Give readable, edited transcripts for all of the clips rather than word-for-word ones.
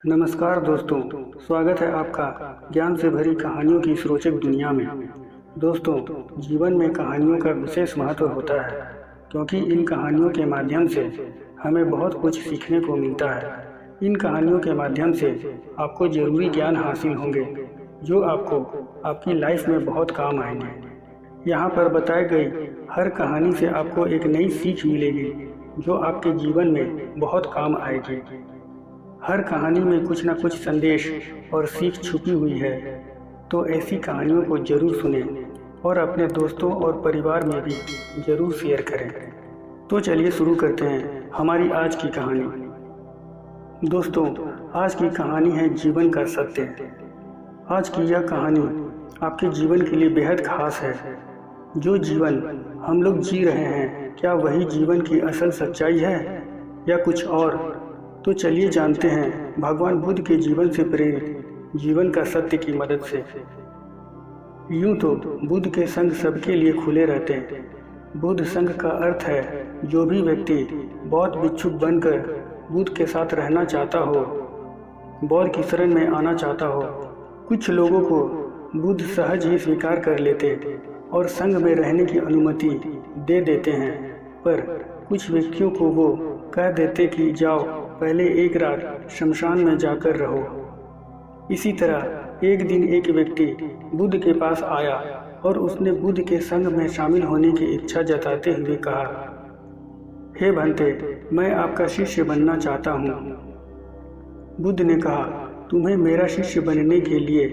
नमस्कार दोस्तों, स्वागत है आपका ज्ञान से भरी कहानियों की इस रोचक दुनिया में। दोस्तों, जीवन में कहानियों का विशेष महत्व होता है क्योंकि इन कहानियों के माध्यम से हमें बहुत कुछ सीखने को मिलता है। इन कहानियों के माध्यम से आपको ज़रूरी ज्ञान हासिल होंगे जो आपको आपकी लाइफ में बहुत काम आएंगे। यहाँ पर बताई गई हर कहानी से आपको एक नई सीख मिलेगी जो आपके जीवन में बहुत काम आएगी। हर कहानी में कुछ न कुछ संदेश और सीख छुपी हुई है, तो ऐसी कहानियों को जरूर सुनें और अपने दोस्तों और परिवार में भी जरूर शेयर करें। तो चलिए शुरू करते हैं हमारी आज की कहानी। दोस्तों, आज की कहानी है जीवन का सत्य। आज की यह कहानी आपके जीवन के लिए बेहद खास है। जो जीवन हम लोग जी रहे हैं, क्या वही जीवन की असल सच्चाई है या कुछ और? तो चलिए जानते हैं भगवान बुद्ध के जीवन से प्रेरित जीवन का सत्य की मदद से। यूं तो बुद्ध के संग सबके लिए खुले रहते हैं। बुद्ध संघ का अर्थ है जो भी व्यक्ति बौद्ध भिक्षुक बनकर बुद्ध के साथ रहना चाहता हो, बौद्ध की शरण में आना चाहता हो। कुछ लोगों को बुद्ध सहज ही स्वीकार कर लेते और संघ में रहने की अनुमति दे देते हैं, पर कुछ व्यक्तियों को वो कह देते कि जाओ पहले एक रात शमशान में जाकर रहो। इसी तरह एक दिन एक व्यक्ति बुद्ध के पास आया और उसने बुद्ध के संग में शामिल होने की इच्छा जताते हुए कहा, हे भंते, मैं आपका शिष्य बनना चाहता हूँ। बुद्ध ने कहा, तुम्हें मेरा शिष्य बनने के लिए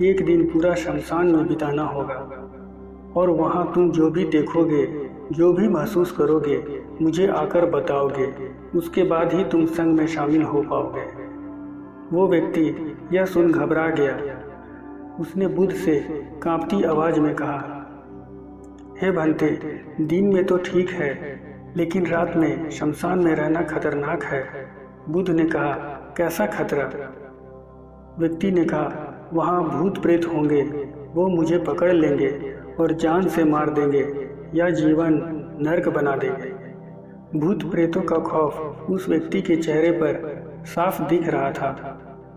एक दिन पूरा शमशान में बिताना होगा और वहाँ तुम जो भी देखोगे, जो भी महसूस करोगे, मुझे आकर बताओगे। उसके बाद ही तुम संघ में शामिल हो पाओगे। वो व्यक्ति यह सुन घबरा गया। उसने बुद्ध से कांपती आवाज में कहा, हे भंते, दिन में तो ठीक है, लेकिन रात में शमशान में रहना खतरनाक है। बुद्ध ने कहा, कैसा खतरा? व्यक्ति ने कहा, वहाँ भूत प्रेत होंगे, वो मुझे पकड़ लेंगे और जान से मार देंगे या जीवन नर्क बना देंगे। भूत प्रेतों का खौफ उस व्यक्ति के चेहरे पर साफ दिख रहा था,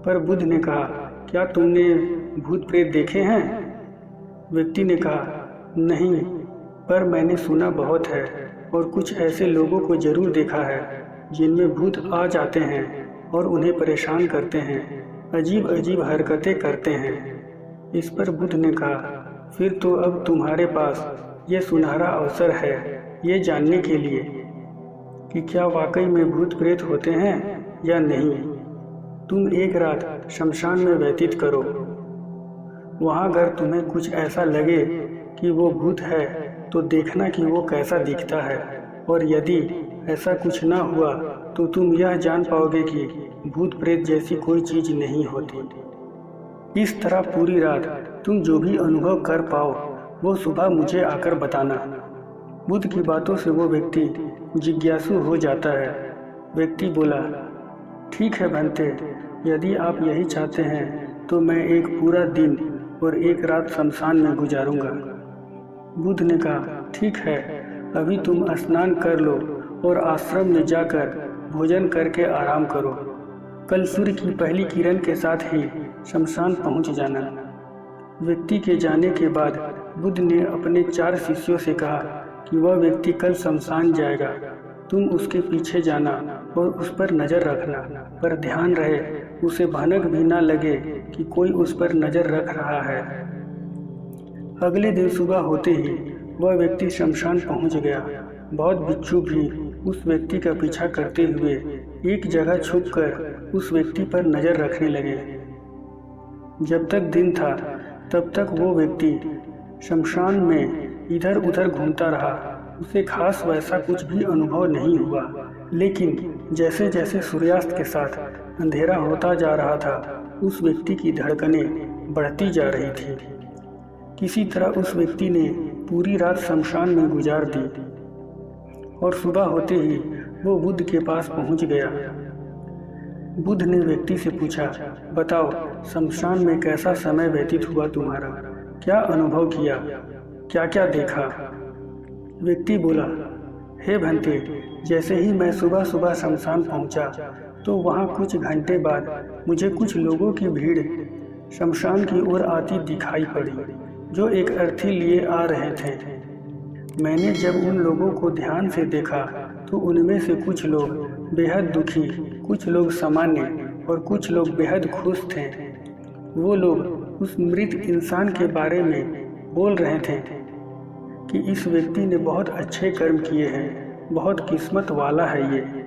पर बुद्ध ने कहा, क्या तुमने भूत प्रेत देखे हैं? व्यक्ति ने कहा, नहीं, पर मैंने सुना बहुत है और कुछ ऐसे लोगों को जरूर देखा है जिनमें भूत आ जाते हैं और उन्हें परेशान करते हैं, अजीब अजीब हरकतें करते हैं। इस पर बुद्ध ने कहा, फिर तो अब तुम्हारे पास यह सुनहरा अवसर है ये जानने के लिए कि क्या वाकई में भूत प्रेत होते हैं या नहीं। तुम एक रात शमशान में व्यतीत करो। वहाँ अगर तुम्हें कुछ ऐसा लगे कि वो भूत है तो देखना कि वो कैसा दिखता है, और यदि ऐसा कुछ ना हुआ तो तुम यह जान पाओगे कि भूत प्रेत जैसी कोई चीज़ नहीं होती। इस तरह पूरी रात तुम जो भी अनुभव कर पाओ वो सुबह मुझे आकर बताना। बुद्ध की बातों से वो व्यक्ति जिज्ञासु हो जाता है। व्यक्ति बोला, ठीक है भंते, यदि आप यही चाहते हैं तो मैं एक पूरा दिन और एक रात शमशान में गुजारूंगा। बुद्ध ने कहा, ठीक है, अभी तुम स्नान कर लो और आश्रम में जाकर भोजन करके आराम करो। कल सूर्य की पहली किरण के साथ ही शमशान पहुंच जाना। व्यक्ति के जाने के बाद बुद्ध ने अपने 4 शिष्यों से कहा कि वह व्यक्ति कल शमशान जाएगा, तुम उसके पीछे जाना और उस पर नज़र रखना, पर ध्यान रहे उसे भनक भी ना लगे कि कोई उस पर नज़र रख रहा है। अगले दिन सुबह होते ही वह व्यक्ति शमशान पहुंच गया। बौद्ध भिक्षु भी उस व्यक्ति का पीछा करते हुए एक जगह छुपकर उस व्यक्ति पर नज़र रखने लगे। जब तक दिन था तब तक वो व्यक्ति शमशान में इधर उधर घूमता रहा। उसे खास वैसा कुछ भी अनुभव नहीं हुआ, लेकिन जैसे जैसे सूर्यास्त के साथ अंधेरा होता जा रहा था, उस व्यक्ति की धड़कनें बढ़ती जा रही थी। किसी तरह उस व्यक्ति ने पूरी रात शमशान में गुजार दी और सुबह होते ही वो बुद्ध के पास पहुंच गया। बुद्ध ने व्यक्ति से पूछा, बताओ, शमशान में कैसा समय व्यतीत हुआ तुम्हारा? क्या अनुभव किया? क्या क्या देखा? व्यक्ति बोला, हे भंते, जैसे ही मैं सुबह सुबह शमशान पहुंचा तो वहाँ कुछ घंटे बाद मुझे कुछ लोगों की भीड़ शमशान की ओर आती दिखाई पड़ी, जो एक अर्थी लिए आ रहे थे। मैंने जब उन लोगों को ध्यान से देखा तो उनमें से कुछ लोग बेहद दुखी, कुछ लोग सामान्य और कुछ लोग बेहद खुश थे। वो लोग उस मृत इंसान के बारे में बोल रहे थे कि इस व्यक्ति ने बहुत अच्छे कर्म किए हैं, बहुत किस्मत वाला है ये।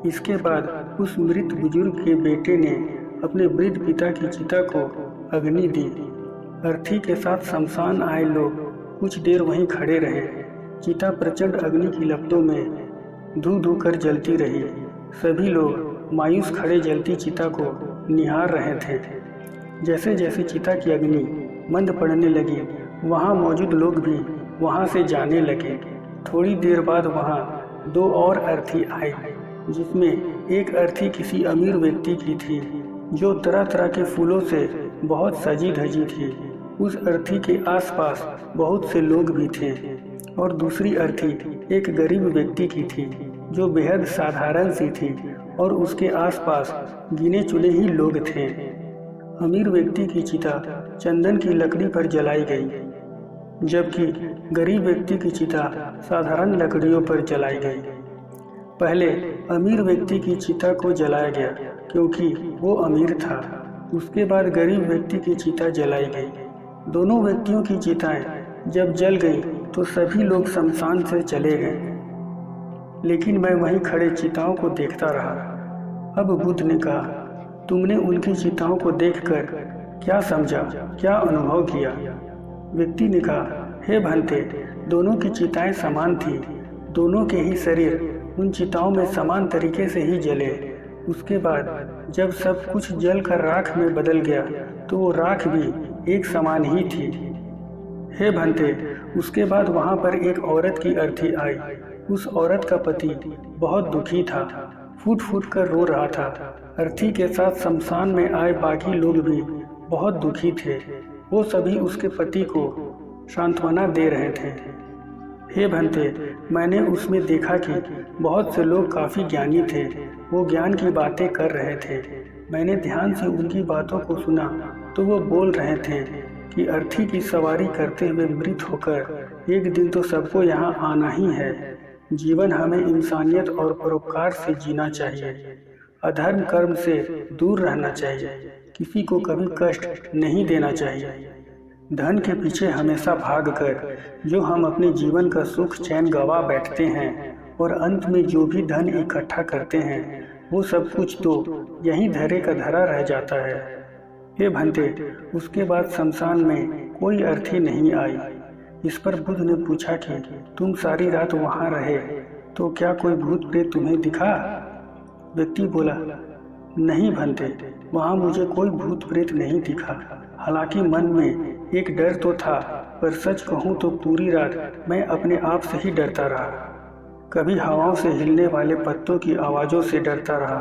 इसके बाद उस मृत बुजुर्ग के बेटे ने अपने वृद्ध पिता की चिता को अग्नि दी। अर्थी के साथ शमशान आए लोग कुछ देर वहीं खड़े रहे। चिता प्रचंड अग्नि की लपटों में धू धू कर जलती रही। सभी लोग मायूस खड़े जलती चिता को निहार रहे थे। जैसे जैसे चिता की अग्नि मंद पड़ने लगी, वहाँ मौजूद लोग भी वहाँ से जाने लगे। थोड़ी देर बाद वहाँ 2 और अर्थी आए, जिसमें एक अर्थी किसी अमीर व्यक्ति की थी, जो तरह तरह के फूलों से बहुत सजी धजी थी। उस अर्थी के आसपास बहुत से लोग भी थे। और दूसरी अर्थी एक गरीब व्यक्ति की थी, जो बेहद साधारण सी थी, और उसके आसपास गिने चुने ही लोग थे। अमीर व्यक्ति की चिता चंदन की लकड़ी पर जलाई गई, जबकि गरीब व्यक्ति की चिता साधारण लकड़ियों पर जलाई गई। पहले अमीर व्यक्ति की चिता को जलाया गया क्योंकि वो अमीर था। उसके बाद गरीब व्यक्ति की चिता जलाई गई। दोनों व्यक्तियों की चिताएं जब जल गई तो सभी लोग शमशान से चले गए, लेकिन मैं वहीं खड़े चिताओं को देखता रहा। अब बुद्ध ने कहा, तुमने उनकी चिताओं को देखकर क्या समझा, क्या अनुभव किया? व्यक्ति ने कहा, हे भंते, दोनों की चिताएं समान थी। दोनों के ही शरीर उन चिताओं में समान तरीके से ही जले। उसके बाद जब सब कुछ जल कर राख में बदल गया तो वो राख भी एक समान ही थी। हे भंते, उसके बाद वहाँ पर एक औरत की अर्थी आई। उस औरत का पति बहुत दुखी था, फूट फूट कर रो रहा था। अर्थी के साथ शमशान में आए बाकी लोग भी बहुत दुखी थे। वो सभी उसके पति को सांत्वना दे रहे थे। हे भंते, मैंने उसमें देखा कि बहुत से लोग काफ़ी ज्ञानी थे। वो ज्ञान की बातें कर रहे थे। मैंने ध्यान से उनकी बातों को सुना तो वो बोल रहे थे कि अर्थी की सवारी करते हुए मृत होकर एक दिन तो सबको यहाँ आना ही है। जीवन हमें इंसानियत और परोपकार से जीना चाहिए। अधर्म कर्म से दूर रहना चाहिए। किसी को कभी कष्ट नहीं देना चाहिए। धन के पीछे हमेशा भागकर जो हम अपने जीवन का सुख चैन गवा बैठते हैं और अंत में जो भी धन इकट्ठा करते हैं वो सब कुछ तो यहीं धरे का धरा रह जाता है। हे भंते, उसके बाद शमशान में कोई अर्थी नहीं आई। इस पर बुद्ध ने पूछा कि तुम सारी रात वहाँ रहे तो क्या कोई भूत प्रेत तुम्हें दिखा? व्यक्ति बोला, नहीं भंते, वहाँ मुझे कोई भूत प्रेत नहीं दिखा। हालांकि मन में एक डर तो था, पर सच कहूँ तो पूरी रात मैं अपने आप से ही डरता रहा। कभी हवाओं से हिलने वाले पत्तों की आवाज़ों से डरता रहा,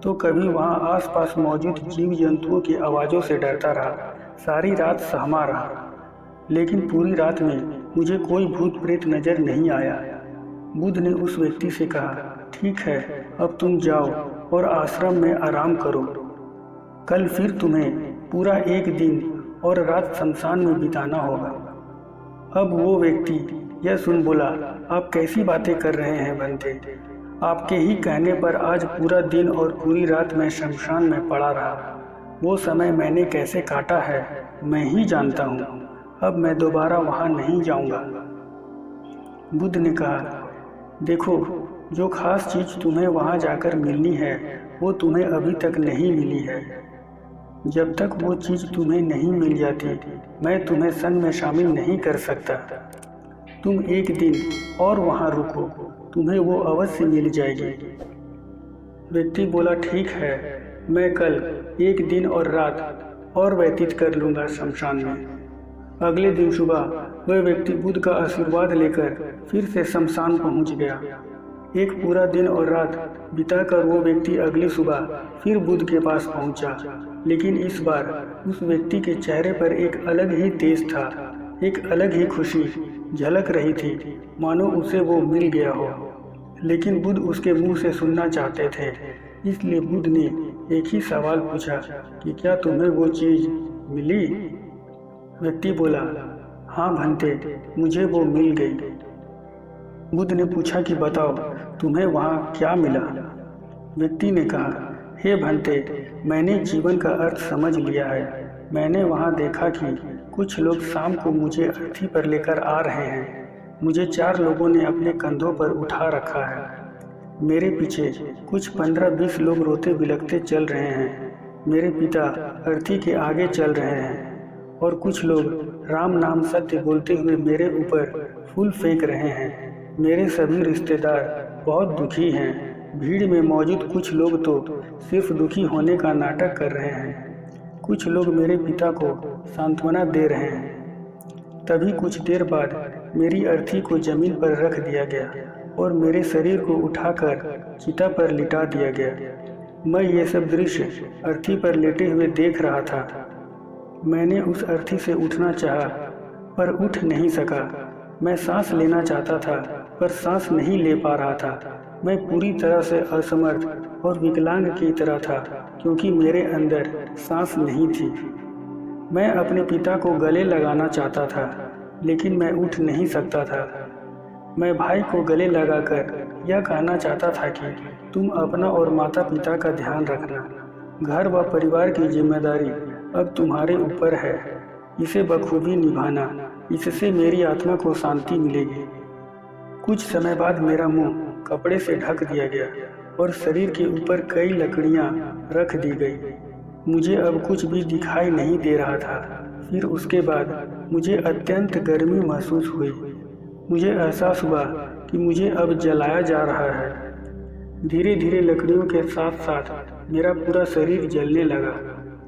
तो कभी वहाँ आसपास मौजूद जीव जंतुओं की आवाज़ों से डरता रहा। सारी रात सहमा रहा, लेकिन पूरी रात में मुझे कोई भूत प्रेत नजर नहीं आया। बुद्ध ने उस व्यक्ति से कहा, ठीक है, अब तुम जाओ और आश्रम में आराम करो। कल फिर तुम्हें पूरा एक दिन और रात शमशान में बिताना होगा। अब वो व्यक्ति यह सुन बोला, आप कैसी बातें कर रहे हैं भंते? आपके ही कहने पर आज पूरा दिन और पूरी रात मैं शमशान में पड़ा रहा। वो समय मैंने कैसे काटा है मैं ही जानता हूँ। अब मैं दोबारा वहाँ नहीं जाऊँगा। बुद्ध ने कहा, देखो, जो खास चीज़ तुम्हें वहाँ जाकर मिलनी है वो तुम्हें अभी तक नहीं मिली है। जब तक वो चीज़ तुम्हें नहीं मिल जाती मैं तुम्हें संग में शामिल नहीं कर सकता। तुम एक दिन और वहाँ रुको, तुम्हें वो अवश्य मिल जाएगी। व्यक्ति बोला, ठीक है, मैं कल एक दिन और रात और व्यतीत कर लूँगा शमशान में। अगले दिन सुबह वह व्यक्ति बुद्ध का आशीर्वाद लेकर फिर से शमशान पहुँच गया। एक पूरा दिन और रात बिताकर वो व्यक्ति अगली सुबह फिर बुद्ध के पास पहुँचा, लेकिन इस बार उस व्यक्ति के चेहरे पर एक अलग ही तेज था, एक अलग ही खुशी झलक रही थी, मानो उसे वो मिल गया हो। लेकिन बुद्ध उसके मुंह से सुनना चाहते थे इसलिए बुद्ध ने एक ही सवाल पूछा कि क्या तुम्हें वो चीज़ मिली? व्यक्ति बोला, हाँ भंते, मुझे वो मिल गई। बुद्ध ने पूछा कि बताओ तुम्हें वहाँ क्या मिला? व्यक्ति ने कहा, हे भंते, मैंने जीवन का अर्थ समझ लिया है। मैंने वहाँ देखा कि कुछ लोग शाम को मुझे अर्थी पर लेकर आ रहे हैं। मुझे 4 लोगों ने अपने कंधों पर उठा रखा है। मेरे पीछे कुछ 15-20 लोग रोते बिलखते चल रहे हैं। मेरे पिता अर्थी के आगे चल रहे हैं और कुछ लोग राम नाम सत्य बोलते हुए मेरे ऊपर फूल फेंक रहे हैं। मेरे सभी रिश्तेदार बहुत दुखी हैं। भीड़ में मौजूद कुछ लोग तो सिर्फ दुखी होने का नाटक कर रहे हैं। कुछ लोग मेरे पिता को सांत्वना दे रहे हैं। तभी कुछ देर बाद मेरी अर्थी को जमीन पर रख दिया गया और मेरे शरीर को उठाकर चिता पर लिटा दिया गया। मैं ये सब दृश्य अर्थी पर लेटे हुए देख रहा था। मैंने उस अर्थी से उठना चाहा पर उठ नहीं सका। मैं सांस लेना चाहता था पर सांस नहीं ले पा रहा था। मैं पूरी तरह से असमर्थ और विकलांग की तरह था क्योंकि मेरे अंदर सांस नहीं थी। मैं अपने पिता को गले लगाना चाहता था लेकिन मैं उठ नहीं सकता था। मैं भाई को गले लगाकर यह कहना चाहता था कि तुम अपना और माता पिता का ध्यान रखना। घर व परिवार की जिम्मेदारी अब तुम्हारे ऊपर है। इसे बखूबी निभाना, इससे मेरी आत्मा को शांति मिलेगी। कुछ समय बाद मेरा मुंह कपड़े से ढक दिया गया और शरीर के ऊपर कई लकड़ियां रख दी गई। मुझे अब कुछ भी दिखाई नहीं दे रहा था। फिर उसके बाद मुझे अत्यंत गर्मी महसूस हुई। मुझे एहसास हुआ कि मुझे अब जलाया जा रहा है। धीरे धीरे लकड़ियों के साथ साथ मेरा पूरा शरीर जलने लगा।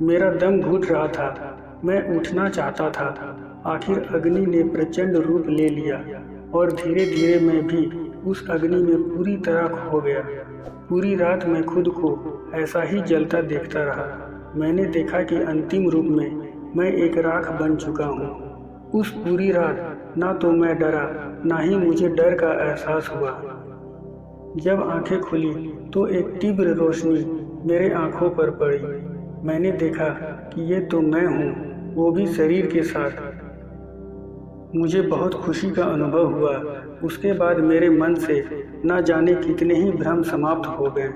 मेरा दम घुट रहा था। मैं उठना चाहता था। आखिर अग्नि ने प्रचंड रूप ले लिया और धीरे धीरे मैं भी उस अग्नि में पूरी तरह खो गया। पूरी रात मैं खुद को ऐसा ही जलता देखता रहा। मैंने देखा कि अंतिम रूप में मैं एक राख बन चुका हूँ। उस पूरी रात ना तो मैं डरा, ना ही मुझे डर का एहसास हुआ। जब आंखें खुली तो एक तीव्र रोशनी मेरे आंखों पर पड़ी। मैंने देखा कि ये तो मैं हूँ, वो भी शरीर के साथ। मुझे बहुत खुशी का अनुभव हुआ। उसके बाद मेरे मन से न जाने कितने ही भ्रम समाप्त हो गए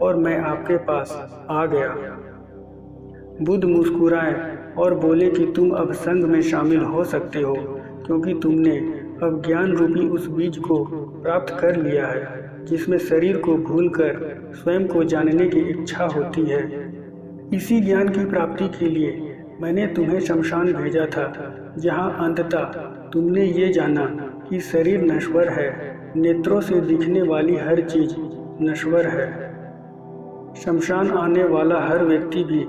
और मैं आपके पास आ गया। बुद्ध मुस्कुराए और बोले कि तुम अब संघ में शामिल हो सकते हो क्योंकि तुमने अब ज्ञान रूपी उस बीज को प्राप्त कर लिया है जिसमें शरीर को भूलकर स्वयं को जानने की इच्छा होती है। इसी ज्ञान की प्राप्ति के लिए मैंने तुम्हें शमशान भेजा था, जहाँ अंततः तुमने ये जाना कि शरीर नश्वर है। नेत्रों से दिखने वाली हर चीज नश्वर है। शमशान आने वाला हर व्यक्ति भी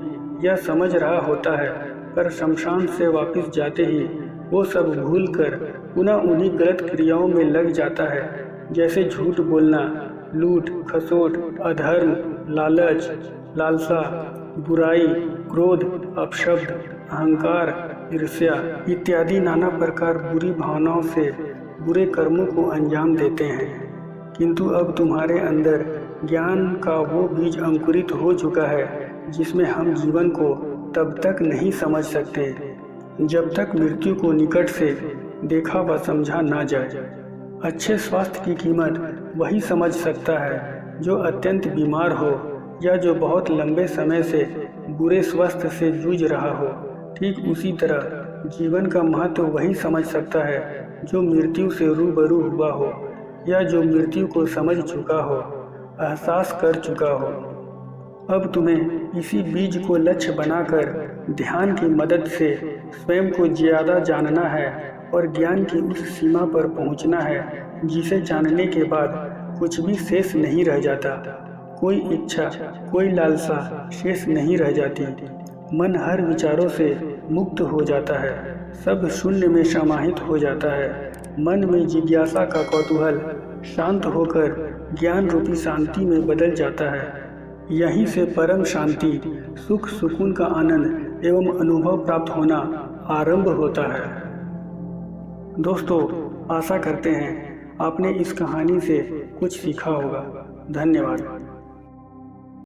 यह समझ रहा होता है, पर शमशान से वापस जाते ही वो सब भूलकर पुनः उन्हीं गलत क्रियाओं में लग जाता है, जैसे झूठ बोलना, लूट खसोट, अधर्म, लालच, लालसा, बुराई, क्रोध, अपशब्द, अहंकार, ईर्ष्या इत्यादि नाना प्रकार बुरी भावनाओं से बुरे कर्मों को अंजाम देते हैं। किंतु अब तुम्हारे अंदर ज्ञान का वो बीज अंकुरित हो चुका है जिसमें हम जीवन को तब तक नहीं समझ सकते जब तक मृत्यु को निकट से देखा व समझा ना जाए। अच्छे स्वास्थ्य की कीमत वही समझ सकता है जो अत्यंत बीमार हो या जो बहुत लंबे समय से बुरे स्वास्थ्य से जूझ रहा हो। ठीक उसी तरह जीवन का महत्व वही समझ सकता है जो मृत्यु से रूबरू हुआ हो या जो मृत्यु को समझ चुका हो, एहसास कर चुका हो। अब तुम्हें इसी बीज को लक्ष्य बनाकर ध्यान की मदद से स्वयं को ज़्यादा जानना है और ज्ञान की उस सीमा पर पहुंचना है जिसे जानने के बाद कुछ भी शेष नहीं रह जाता। कोई इच्छा, कोई लालसा शेष नहीं रह जाती। मन हर विचारों से मुक्त हो जाता है, सब शून्य में समाहित हो जाता है। मन में जिज्ञासा का कौतूहल शांत होकर ज्ञान रूपी शांति में बदल जाता है। यहीं से परम शांति, सुख, सुकून का आनंद एवं अनुभव प्राप्त होना आरंभ होता है। दोस्तों, आशा करते हैं आपने इस कहानी से कुछ सीखा होगा। धन्यवाद।